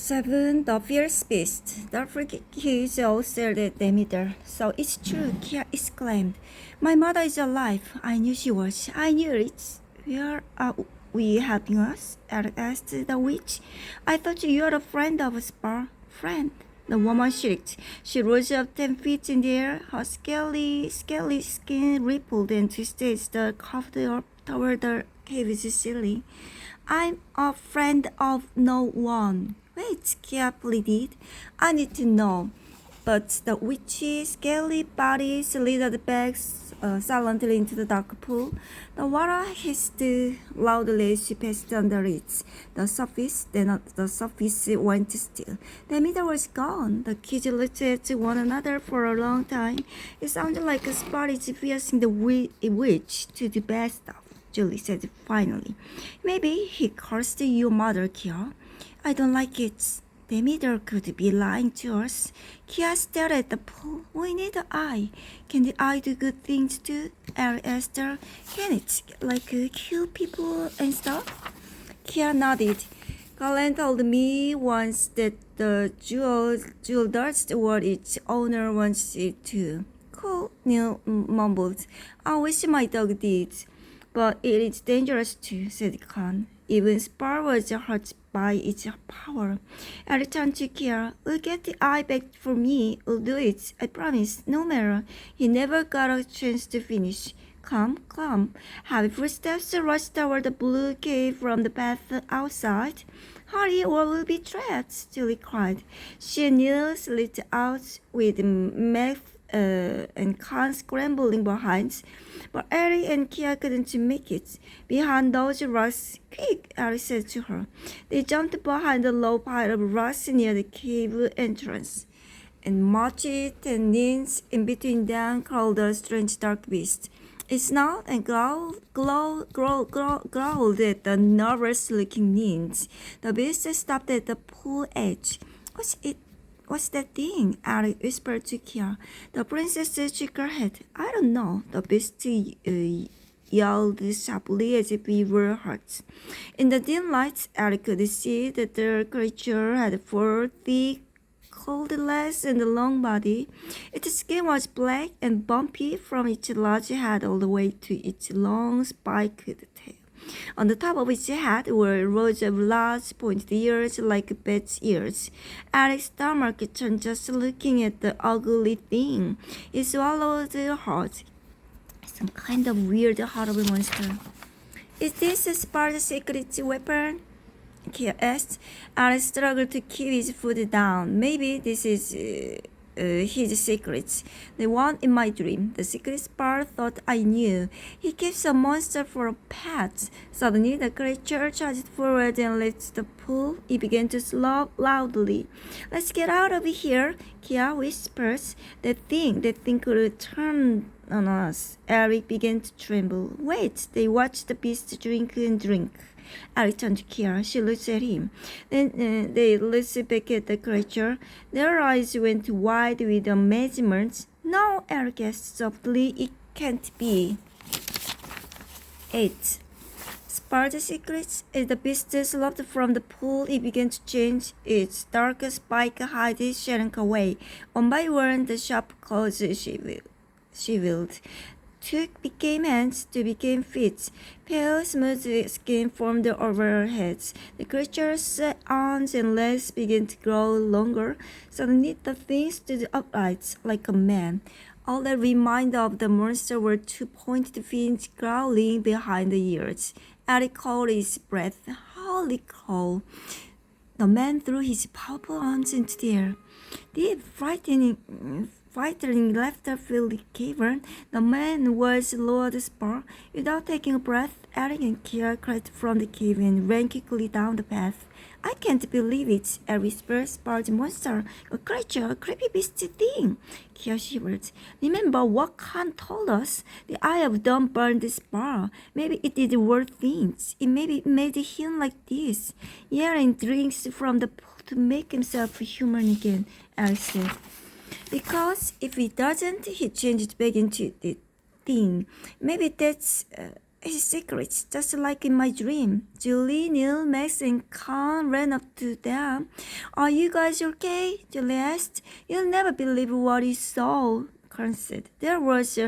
7. The fierce beast. The freaky kids all stared at Demeter. So it's true, Kia exclaimed. My mother is alive. I knew she was. I knew it. Where are we helping us? Eric asked the witch. I thought you were a friend of Spar. Friend? The woman shrieked. She rose up 10 feet in the air. Her scaly skin rippled and twisted as the curved up toward the cave's ceiling. I'm a friend of no one. Wait, Kia pleaded. I need to know. But the witch's scaly body slithered back silently into the dark pool. The water hissed loudly as she passed under it. The surface went still. The meter was gone. The kids looked at one another for a long time. It sounded like a spot is piercing the witch to the bad stuff, Julie said finally. Maybe he cursed your mother, Kia. I don't like it. Demeter could be lying to us. Kia stared at the pool. We need the eye. Can the eye do good things too? Eric asked her. Can it, kill people and stuff? Kia nodded. Colin told me once that the jewel does what its owner wants it to. Cool, Neil mumbled. I wish my dog did. But it is dangerous too, said Khan. Even Spar was hurt by its power. I returned to Kia. We'll get the eye back for me. We'll do it. I promise. No matter. He never got a chance to finish. Come. Heavy footsteps rushed toward the blue cave from the path outside. Hurry or we'll be trapped, Julie cried. She and Neil slipped out with Meg and Khan scrambling behind, but Eric and Kia couldn't make it. Behind those rocks, quick, Eric said to her. They jumped behind the low pile of rocks near the cave entrance, and marched 10 inches in between them crawled a strange dark beast. It snarled and growled at the nervous-looking ninjas. The beast stopped at the pool edge. What's that thing? Eric whispered to Kia. The princess shook her head. I don't know. The beast yelled sharply as if he were hurt. In the dim light, Eric could see that the creature had 4 thick, cold legs and a long body. Its skin was black and bumpy from its large head all the way to its long spiked tail. On the top of its head were rows of large pointed ears like bat's ears. Eric's stomach turned just looking at the ugly thing. It swallowed hard. Some kind of weird, horrible monster. Is this a Spar's secret weapon? Kia asked. Eric struggled to keep his foot down. Maybe this is his secret. The one in my dream. The secret Spar thought I knew. He keeps a monster for a pet. Suddenly, the creature charged forward and left the pool. It began to slow loudly. Let's get out of here, Kia whispers. That thing could turn on us. Eric began to tremble. Wait, they watched the beast drink and drink. Eric turned to Kia. She looked at him. Then they looked back at the creature. Their eyes went wide with amazement. No, Eric asked softly. It can't be. 8. Spar's secrets. As the beast sloped from the pool, it began to change. Its dark spike hide shrank away. One by one, the sharp claws shivered. Tooth became hands, two became feet. Pale, smooth skin formed over our heads. The creature's arms and legs began to grow longer. Suddenly, the thing stood upright, like a man. All that remained of the monster were 2 pointed fins growling behind the ears. Eric caught his breath. Holy cow! The man threw his powerful arms into the air. The frightening laughter filled the cavern. The man was lowered Spar. Without taking a breath, Eric and Kia crept from the cave and ran quickly down the path. I can't believe it, Eric whispered. Spar's monster, a creature, a creepy beast thing. Kia shivered. Remember what Khan told us? The eye of dawn burned Spar. Maybe it did worse things. It maybe made him like this. Yarin drinks from the pool to make himself human again, Eric said. Because if he doesn't, he changes back into the thing. Maybe that's It's secrets, just like in my dream. Julie, Neil, Max, and Khan ran up to them. Are you guys okay? Julie asked. You'll never believe what you saw, Khan said. There was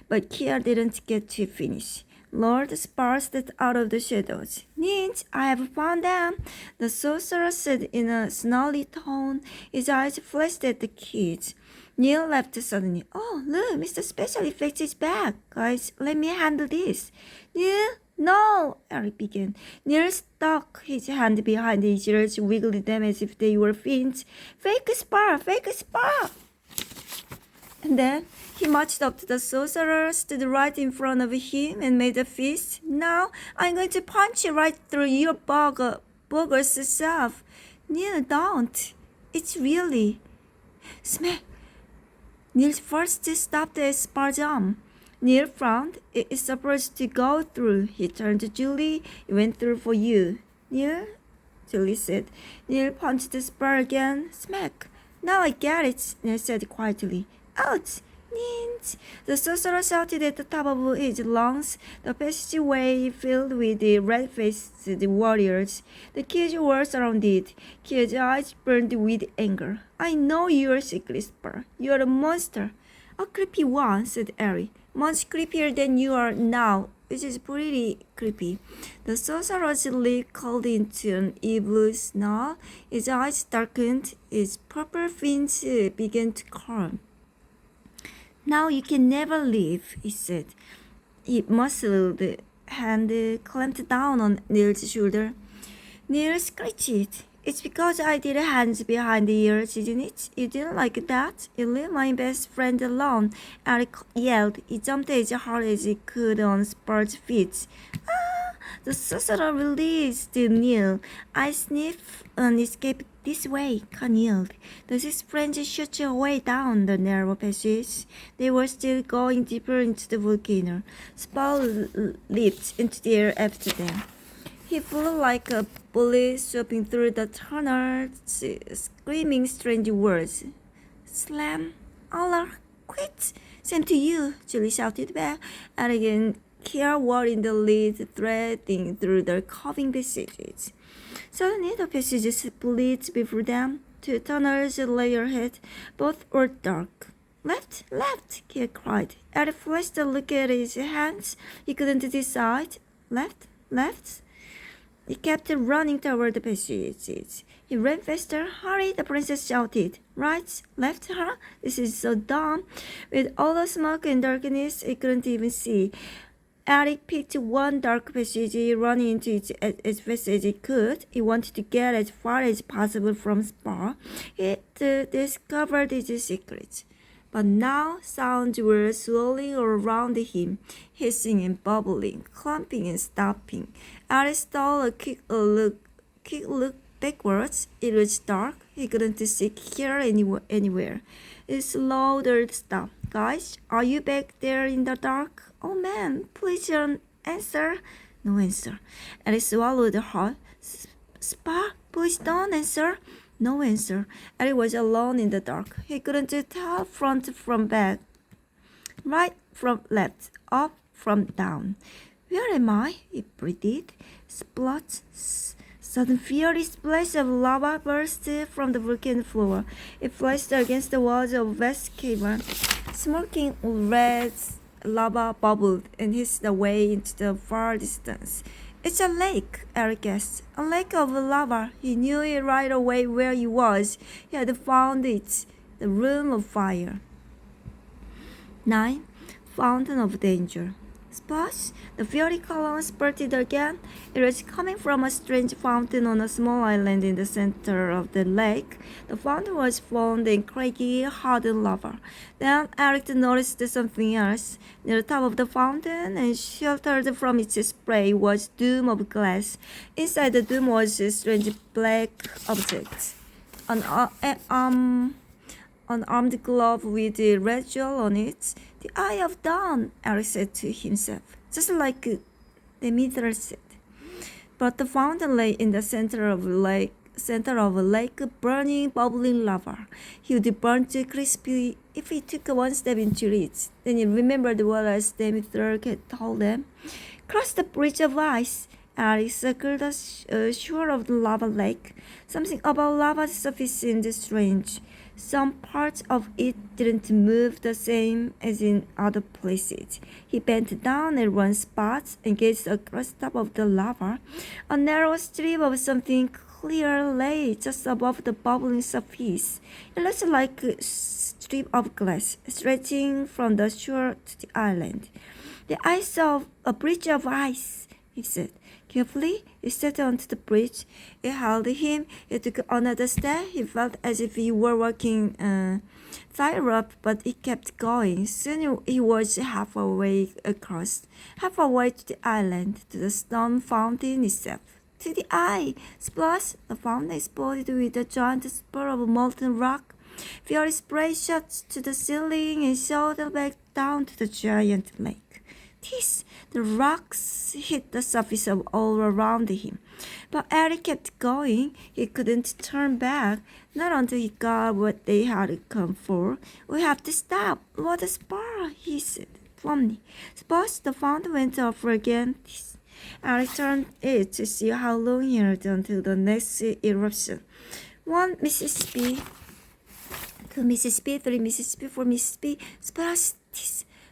but Kia didn't get to finish. Lord burst out of the shadows. Nint, I have found them, the sorcerer said in a snarly tone. His eyes flashed at the kids. Neil laughed suddenly. Oh, look, Mr. Special Effects is back. Guys, let me handle this. Neil, no, Eric began. Neil stuck his hand behind his ears, wiggling them as if they were fins. Fake spar, fake spar. And then he marched up to the sorcerer, stood right in front of him, and made a fist. Now I'm going to punch you right through your bugger's self. Neil, don't. It's really. Smack. Neil first stopped at Spar's arm. Neil frowned. It is supposed to go through. He turned to Julie. It went through for you. Neil? Julie said. Neil punched Spar again. Smack. Now I get it, Neil said quietly. Out! Nint! The sorcerer shouted at the top of his lungs. The passageway filled with the red-faced warriors. The kids were surrounded. Kids' eyes burned with anger. I know you're secret Spar. You're a monster. A creepy one, said Ari. Much creepier than you are now, which is pretty creepy. The sorcerer's lip curled into an evil snarl. His eyes darkened. His purple fins began to curl. Now you can never leave, he said. He muscled hand clamped down on Neil's shoulder. Neil screeched. It's because I did hands behind the ears, isn't it? You didn't like that? You leave my best friend alone, Eric yelled. He jumped as hard as he could on Spar's feet. Ah! The sorcerer released Neil. I sniff and escape this way, Khan yelled. The six friends shot away down the narrow passage. They were still going deeper into the volcano. Spar leaped into the air after them. He flew like a bullet, swooping through the tunnel, screaming strange words. Slam! Allah! Quit! Same to you! Julie shouted back. And again, Kia were in the lead, threading through the curving passages. Suddenly, the passages split before them. Two tunnels lay ahead. Both were dark. Left, left! Kia cried. Eric flashed a look at his hands. He couldn't decide. Left, left. He kept running toward the passages. He ran faster. Hurry, the princess shouted. Right, left, huh? This is so dumb. With all the smoke and darkness, he couldn't even see. Eric picked one dark passage, running into it as fast as he could. He wanted to get as far as possible from Spar. He discovered his secret. But now sounds were swirling around him, hissing and bubbling, clumping and stopping. Eric stole a quick look backwards. It was dark. He couldn't see here anywhere. It slowed or stopped. Guys, are you back there in the dark? Oh man, please answer. No answer. Eric swallowed hard. Spar, please don't answer. No answer. Eric was alone in the dark. He couldn't tell front from back, right from left, up from down. Where am I? He breathed. Splot. Sudden fiery splash of lava burst from the volcano floor. It flashed against the walls of a vast cavern. Smoking red lava bubbled and hissed away into the far distance. It's a lake, Eric guessed. A lake of lava. He knew it right away where he was. He had found it. The room of fire. 9. Fountain of danger. Splash! The fiery column spurted again. It was coming from a strange fountain on a small island in the center of the lake. The fountain was formed in craggy, hardened lava. Then Eric noticed something else. Near the top of the fountain and sheltered from its spray was a dome of glass. Inside the dome was a strange black object. An armed glove with a red jewel on it. The Eye of Dawn, Eric said to himself, just like Demeter said. But the fountain lay in the center of a lake, burning, bubbling lava. He would burn too crispy if he took one step into it. Then he remembered what else Demeter had told them. Cross the bridge of ice. Eric circled the shore of the lava lake. Something about lava's surface seemed strange. Some parts of it didn't move the same as in other places. He bent down at one spot and gazed across the top of the lava. A narrow strip of something clear lay just above the bubbling surface. It looked like a strip of glass stretching from the shore to the island. "I saw a bridge of ice," he said. Carefully, he stepped onto the bridge. It held him. He took another step. He felt as if he were walking higher up, but he kept going. Soon he was halfway across, halfway to the island, to the stone fountain itself. To the eye, splash! The fountain exploded with a giant spur of molten rock. Fiery spray shot to the ceiling and shot back down to the giant lake. The rocks hit the surface of all around him. But Eric kept going. He couldn't turn back, not until he got what they had come for. "We have to stop." "What a spar," he said, firmly. Suppose the fountain went off again. Eric turned it to see how long he had until the next eruption. 1 Mississippi, 2 Mississippi, 3 Mississippi, 4 Mississippi, splash!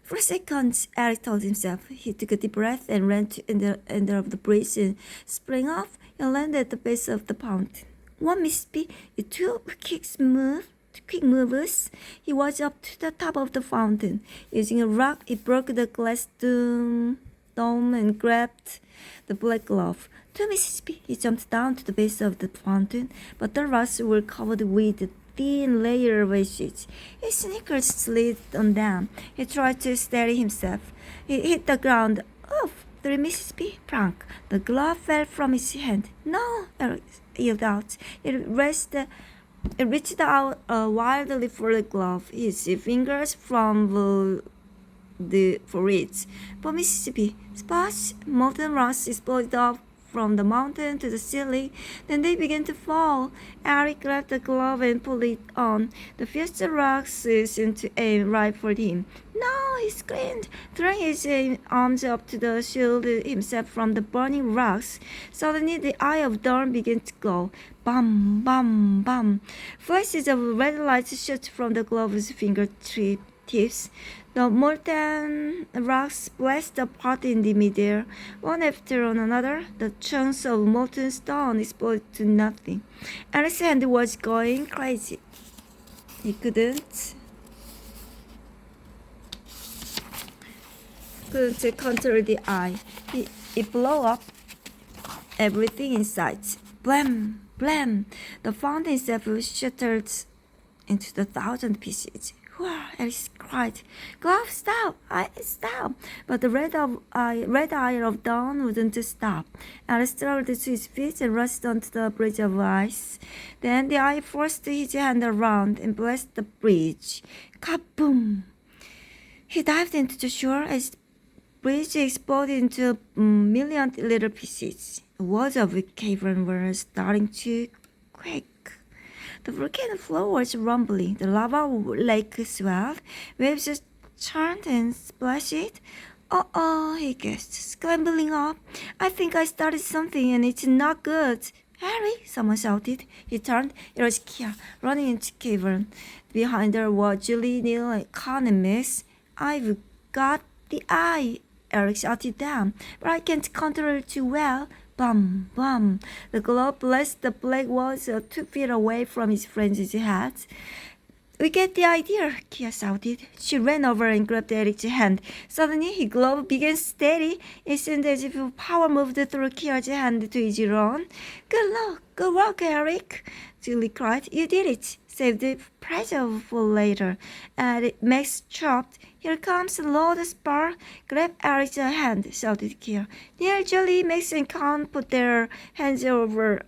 For a second, Eric told himself. He took a deep breath and ran to the end of the bridge and sprang off and landed at the base of the fountain. 1 Mississippi, 2 quick moves. He was up to the top of the fountain. Using a rock, he broke the glass dome and grabbed the black glove. 2 Mississippi, he jumped down to the base of the fountain, but the rocks were covered with a thin layer of ashes. His sneakers slid on them. He tried to steady himself. He hit the ground. "Oof!" 3 Mississippi, Frank. The glove fell from his hand. "No!" Eric yelled out. It reached out wildly for the glove. His fingers fumbled for it. But Mississippi, splash! Molten rocks exploded off from the mountain to the ceiling. Then they began to fall. Eric grabbed the glove and pulled it on. The fierce rocks seemed to aim right for him. "No!" he screamed, throwing his arms up to shield himself from the burning rocks. Suddenly, the eye of dawn began to glow. Bum, bum, bum. Flashes of red light shot from the glove's fingertips. The molten rocks splashed apart in the midair. One after another, the chunks of molten stone exploded to nothing. Eric's hand was going crazy. He couldn't control the eye. It blew up everything in sight. Blam! Blam! The fountain itself shattered into 1,000 pieces. Alice cried. "Glove, stop! Stop!" But the red eye of dawn wouldn't stop. Alice struggled to his feet and rushed onto the bridge of ice. Then the eye forced his hand around and blessed the bridge. Kaboom! He dived into the shore as the bridge exploded into a million little pieces. The walls of the cavern were starting to quake. The volcano floor was rumbling. The lava lake swelled. Waves churned and splashed. "Uh-oh," he gasped, scrambling up. "I think I started something and it's not good." "Harry!" someone shouted. He turned. It was Kia, running into the cavern. Behind her were Julie, Neil, Con, and Max. "I've got the eye," Eric shouted down, "but I can't control it too well." Bum, bum. The glove blasted the black walls 2 feet away from his friend's head. "We get the idea," Kia shouted. She ran over and grabbed Eric's hand. Suddenly, his glove began steady. It seemed as if power moved through Kia's hand to his own. Good work, Eric," Julie cried. "You did it. Save the pressure for later." And Max chopped. "Here comes Lord Spar. Grab Eric's hand," shouted Kia. Near Julie, Max and Con put their hands over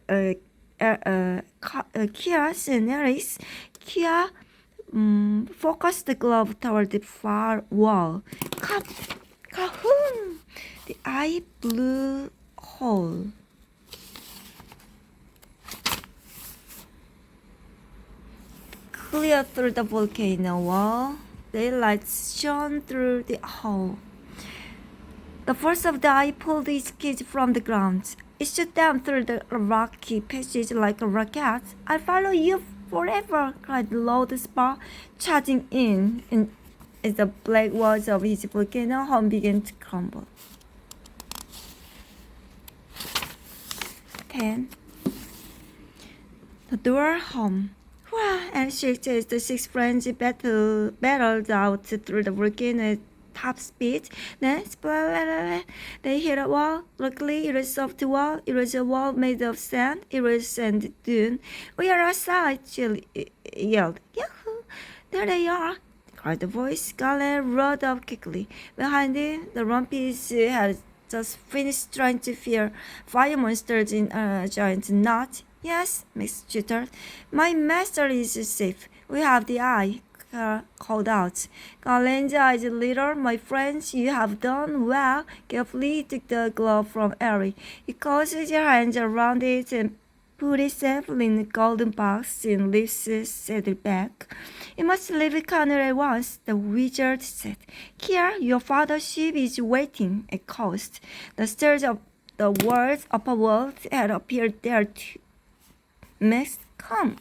Kia's and Eric's. Kia focused the glove toward the far wall. Kahoom! The eye blew whole. Clear through the volcano wall, daylight shone through the hole. The first of the eye pulled his kids from the ground. It shot them through the rocky passage like a rocket. "I'll follow you forever," cried the loud spar, charging in. And as the black walls of his volcano home began to crumble. 10. The door home. Hurrah! And shrieked as the six friends battled out through the volcano at top speed. Then, they hit a wall. Luckily, it was a soft wall. It was a wall made of sand. It was sand dune. "We are outside!" Jill yelled. "Yahoo! There they are!" cried the voice. Galen rode up quickly. Behind him, the Rumpies had just finished trying to fear fire monsters in a giant knot. "Yes," Max jittered. "My master is safe. We have the eye," called out. Galen's eyes lit. "My friends, you have done well." Carefully took the glove from Harry. He closed his hands around it and put it safely in the golden box in Liv's saddlebag. "You must leave Connor at once," the wizard said. "Here, your father's ship is waiting at coast." The stairs of the world's upper world had appeared there too. "Max, come.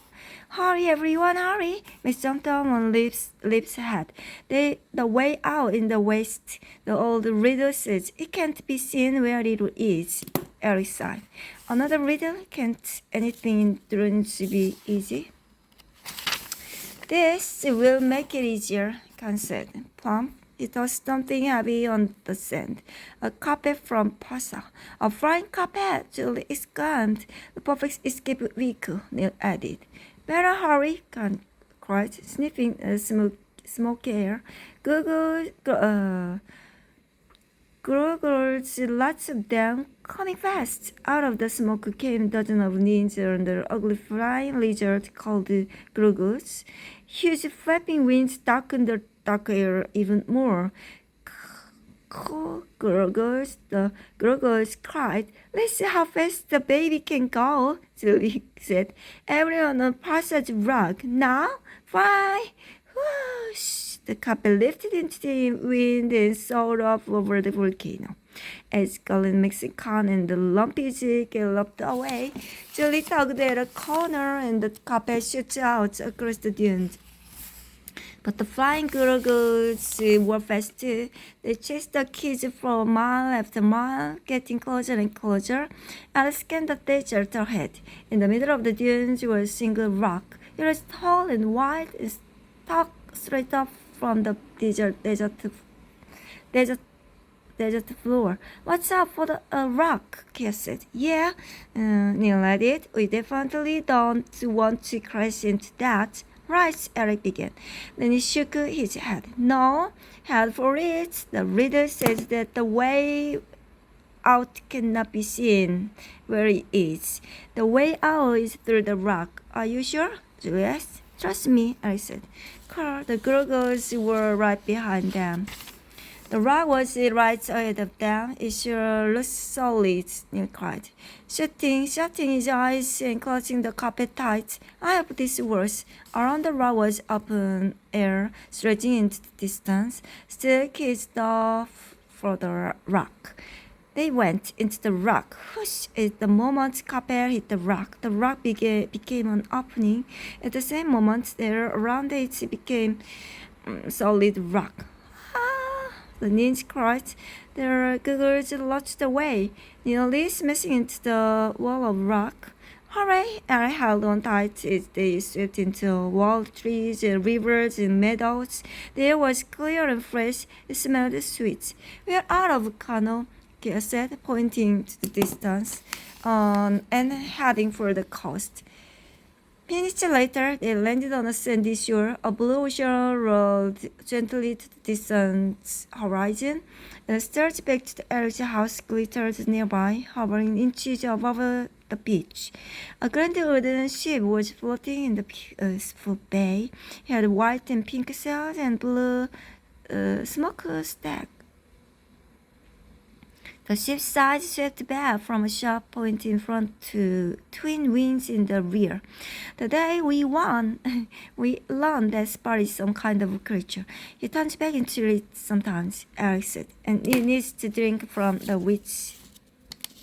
Hurry, everyone, hurry." Max jumped on Liv's head. The way out in the west, the old riddle says. "It can't be seen where it is." Eric sighed. "Another riddle? Can't anything in Drones be easy?" "This will make it easier," Khan said. Plump, he tossed something heavy on the sand. "A carpet from Pasa." "A flying carpet!" Julie exclaimed. "The perfect escape vehicle," Neil added. "Better hurry," Khan cried, sniffing smoky air. Gurgles, lots of them, coming fast." Out of the smoke came dozens of ninjas and the ugly flying lizard called Gurgles. Huge flapping wings darkened the dark air even more. "Gurgles," the Gurgles cried. "Let's see how fast the baby can go," Julie said. "Everyone on Passage Rock. Now, fly!" Whoosh! The carpet lifted into the wind and soared off over the volcano. As Galen, Mexican, and the Lumpies galloped away, Julie tugged at a corner and the carpet shot out across the dunes. But the flying Gurgles were fast too. They chased the kids for mile after mile, getting closer and closer, and scanned the desert ahead. In the middle of the dunes was a single rock. It was tall and wide and stuck straight up from the desert floor. "Watch out for the rock," Kia said. "Yeah," Neil added. "We definitely don't want to crash into that." "Right," Eric began. Then he shook his head. "No, head for it. The riddle says that the way out cannot be seen where it is. The way out is through the rock." "Are you sure?" Julie asked. "Trust me," Eric said. The Gurgles were right behind them. The rock was right ahead of them. "It sure looks solid," Neil cried, shutting his eyes and clutching the carpet tight. "I hope this works." Around the rock was open air, stretching into the distance. Still kids dove for the rock. They went into the rock. Whoosh! At the moment carpet hit the rock became an opening. At the same moment, the air around it became solid rock. The ninja cried. Their Gurgles lurched away, nearly smashing into the wall of rock. "Hooray!" Eric held on tight as they swept into wild trees, rivers, and meadows. The air was clear and fresh. It smelled sweet. "We're out of Volcano," Kia said, pointing to the distance, and heading for the coast. Minutes later, they landed on a sandy shore. A blue ocean rolled gently to the distant horizon. The stars back to the Eric's house glittered nearby, hovering inches above the beach. A grand wooden ship was floating in the peaceful bay. It had white and pink sails and blue smokestack. The ship's sides swept back from a sharp point in front to twin wings in the rear. The day we won, we learned that Spart is some kind of creature. He turns back into it sometimes, Eric said, and he needs to drink from the witch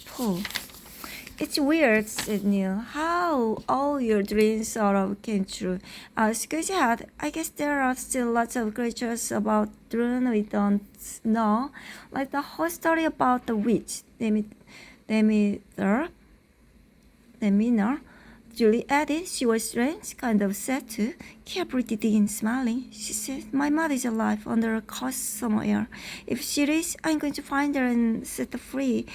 pool. It's weird, said Neil, how all your dreams sort of came true. Squeeze head, I guess there are still lots of creatures about Drune we don't know, like the whole story about the witch, Demeter. Julie added. She was strange, kind of sad too. Kia breathed in, smiling. She said, my mother is alive under a curse somewhere. If she is, I'm going to find her and set her free.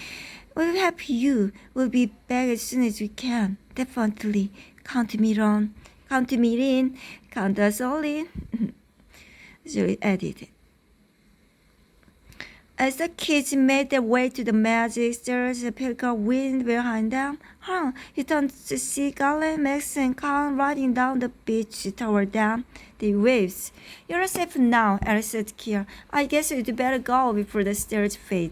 We'll help you. We'll be back as soon as we can. Definitely. Count me in. Count us all in. Julie added. As the kids made their way to the magic stairs, a peacock wind behind them. He turned to see Galen, Max, and Khan riding down the beach toward them. They waved. You're safe now, Alice said Kia. I guess we'd better go before the stairs fade.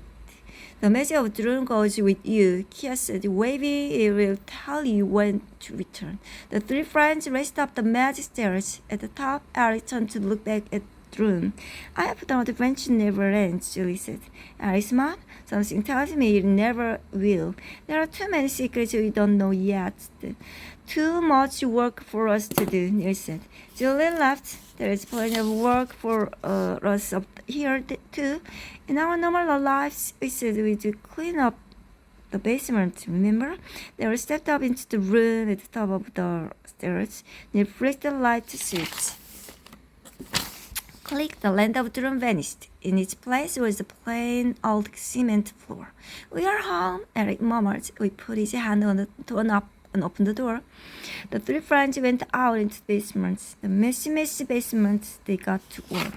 The magic of Drune goes with you, Kia said, waving. It will tell you when to return. The three friends raced up the magic stairs. At the top, Alice turned to look back at Drune. I hope the adventure never ends, Julie said. Alice smiled. Something tells me it never will. There are too many secrets we don't know yet. Too much work for us to do, Neil said. Julie laughed. There is plenty of work for us up here too. In our normal lives, we said we'd clean up the basement, remember? They were stepped up into the room at the top of the stairs. Neil flicked the light switch. Click, the land of Drune vanished. In its place was a plain old cement floor. We are home, Eric murmured. We put his hand on the doorknob and opened the door. The three friends went out into the basement. The messy basement. They got to work.